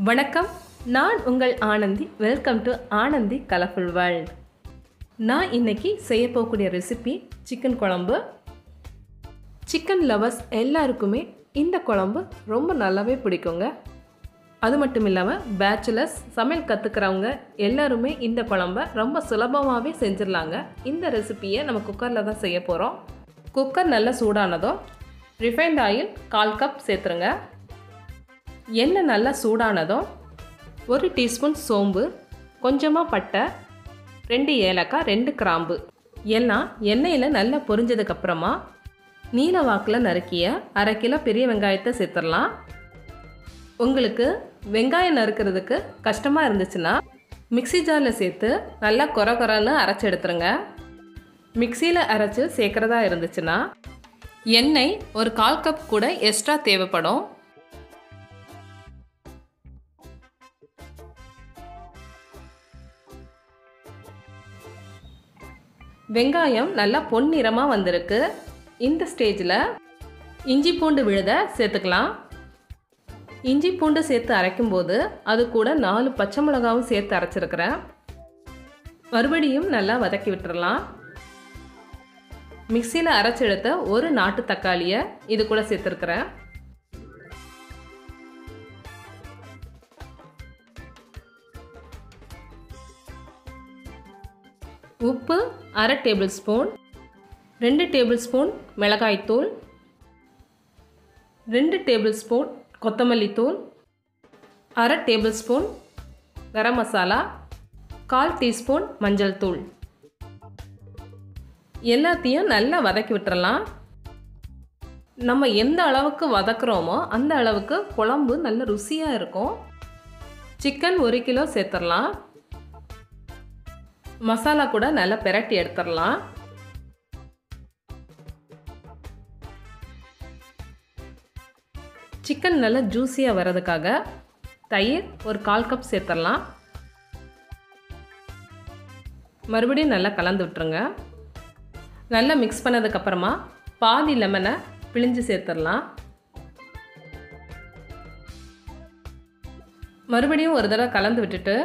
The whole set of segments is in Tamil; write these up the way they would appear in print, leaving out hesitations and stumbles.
வணக்கம், நான் உங்கள் Anandhi. Welcome to Anandhi colourful world. நான் இன்னைக்கு செய்ய போகக்கூடிய ரெசிபி சிக்கன் குழம்பு. சிக்கன் லவர்ஸ் எல்லாருக்குமே இந்த குழம்பு ரொம்ப நல்லாவே பிடிக்குங்க. அது மட்டும் இல்லாமல் பேச்சுலர்ஸ் சமையல் கற்றுக்கிறவங்க எல்லாருமே இந்த குழம்பை ரொம்ப சுலபமாகவே செஞ்சிடலாங்க. இந்த ரெசிபியை நம்ம குக்கரில் தான் செய்ய போகிறோம். குக்கர் நல்லா சூடானதும் ரிஃபைண்ட் ஆயில் 1/4 கப் சேர்த்துருங்க. எண்ணெய் நல்லா சூடானதும் 1 டீஸ்பூன் சோம்பு, கொஞ்சமாக பட்டை, 2 ஏலக்காய், 2 கிராம்பு எல்லாம் எண்ணெயில் நல்லா பொரிஞ்சதுக்கப்புறமா நீல வாக்கில் நறுக்கிய 1/2 கிலோ பெரிய வெங்காயத்தை சேர்த்துடலாம். உங்களுக்கு வெங்காயம் நறுக்கிறதுக்கு கஷ்டமாக இருந்துச்சுன்னா மிக்ஸி ஜாரில் சேர்த்து நல்லா கொரன்னு அரைச்சி எடுத்துருங்க. மிக்சியில் அரைச்சி சேர்க்குறதா இருந்துச்சுன்னா எண்ணெய் ஒரு 1/4 கப் கூட எக்ஸ்ட்ரா தேவைப்படும். வெங்காயம் நல்லா பொன்னிறமாக வந்திருக்கு. இந்த ஸ்டேஜில் இஞ்சி பூண்டு விழுதை சேர்த்துக்கலாம். இஞ்சி பூண்டு சேர்த்து அரைக்கும்போது அது கூட 4 பச்சை மிளகாவும் சேர்த்து அரைச்சிருக்கிறேன். மறுபடியும் நல்லா வதக்கி விட்டுறலாம். மிக்சியில் அரைச்சி எடுத்த ஒரு நாட்டு தக்காளியை இது கூட சேர்த்துருக்கிறேன். உப்பு 1/2 டேபிள் ஸ்பூன், 2 டேபிள் ஸ்பூன் மிளகாய்த்தூள், 2 டேபிள் ஸ்பூன் கொத்தமல்லி தூள், 1/2 table spoon garam masala, 1/4 teaspoon மஞ்சள் தூள் எல்லாத்தையும் நல்லா வதக்கி விட்டுறலாம். நம்ம எந்த அளவுக்கு வதக்குறோமோ அந்த அளவுக்கு குழம்பு நல்ல ருசியாக இருக்கும். சிக்கன் 1 கிலோ சேர்த்துடலாம். மசாலா கூட நல்லா பிரட்டி எடுத்துடலாம். சிக்கன் நல்லா ஜூஸியாக வர்றதுக்காக தயிர் ஒரு 1/4 கப் சேர்த்துடலாம். மறுபடியும் நல்லா கலந்து விட்டுருங்க. நல்லா மிக்ஸ் பண்ணதுக்கப்புறமா பாதி லெமனை பிழிஞ்சு சேர்த்துடலாம். மறுபடியும் ஒரு தடவை கலந்து விட்டுட்டு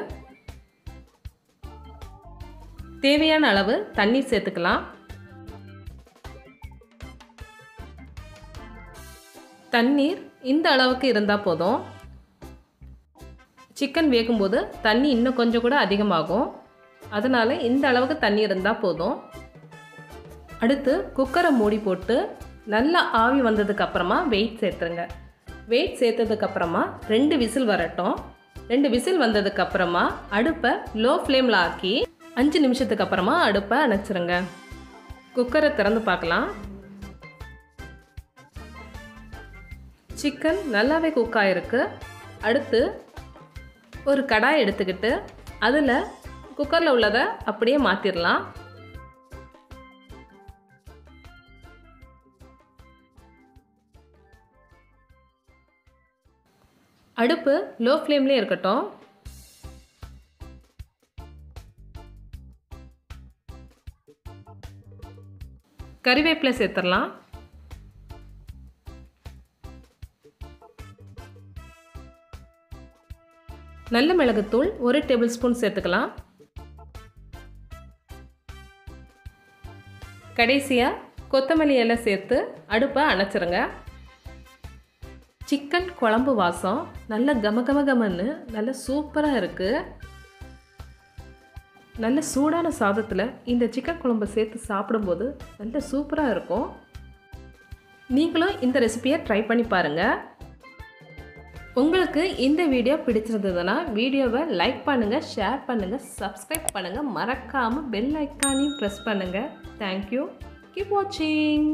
தேவையான அளவு தண்ணீர் சேர்த்துக்கலாம். தண்ணீர் இந்த அளவுக்கு இருந்தால் போதும். சிக்கன் வேகும்போது தண்ணி இன்னும் கொஞ்சம் கூட அதிகமாகும். அதனால் இந்த அளவுக்கு தண்ணி இருந்தால் போதும். அடுத்து குக்கரை மூடி போட்டு நல்லா ஆவி வந்ததுக்கப்புறமா வெயிட் சேர்த்துருங்க. வெயிட் சேர்த்ததுக்கப்புறமா 2 விசில் வரட்டும். 2 விசில் வந்ததுக்கப்புறமா அடுப்பை லோ ஃப்ளேமில் ஆக்கி 5 நிமிஷத்துக்கு அப்புறமா அடுப்பை அணைச்சிருங்க. குக்கரை திறந்து பார்க்கலாம். சிக்கன் நல்லாவே குக் ஆகிருக்கு. அடுத்து ஒரு கடாய் எடுத்துக்கிட்டு அதில் குக்கரில் உள்ளதை அப்படியே மாற்றிடலாம். அடுப்பு லோ ஃப்ளேம்லேயே இருக்கட்டும். கறிவேப்பிலை சேர்த்துடலாம். நல்ல மிளகுத்தூள் 1 டேபிள் ஸ்பூன் சேர்த்துக்கலாம். கடைசியாக கொத்தமல்லி இலை சேர்த்து அடுப்பை அணைச்சிருங்க. சிக்கன் குழம்பு வாசம் நல்ல கமகமன்னு நல்ல சூப்பராக இருக்குது. நல்ல சூடான சாதத்தில் இந்த சிக்கன் குழம்பை சேர்த்து சாப்பிடும்போது நல்ல சூப்பராக இருக்கும். நீங்களும் இந்த ரெசிபியை ட்ரை பண்ணி பாருங்கள். உங்களுக்கு இந்த வீடியோ பிடிச்சிருந்ததுன்னா வீடியோவை லைக் பண்ணுங்கள், ஷேர் பண்ணுங்கள், சப்ஸ்கிரைப் பண்ணுங்கள், மறக்காமல் பெல் ஐக்கானையும் ப்ரெஸ் பண்ணுங்கள். தேங்க்யூ. கீப் வாட்சிங்.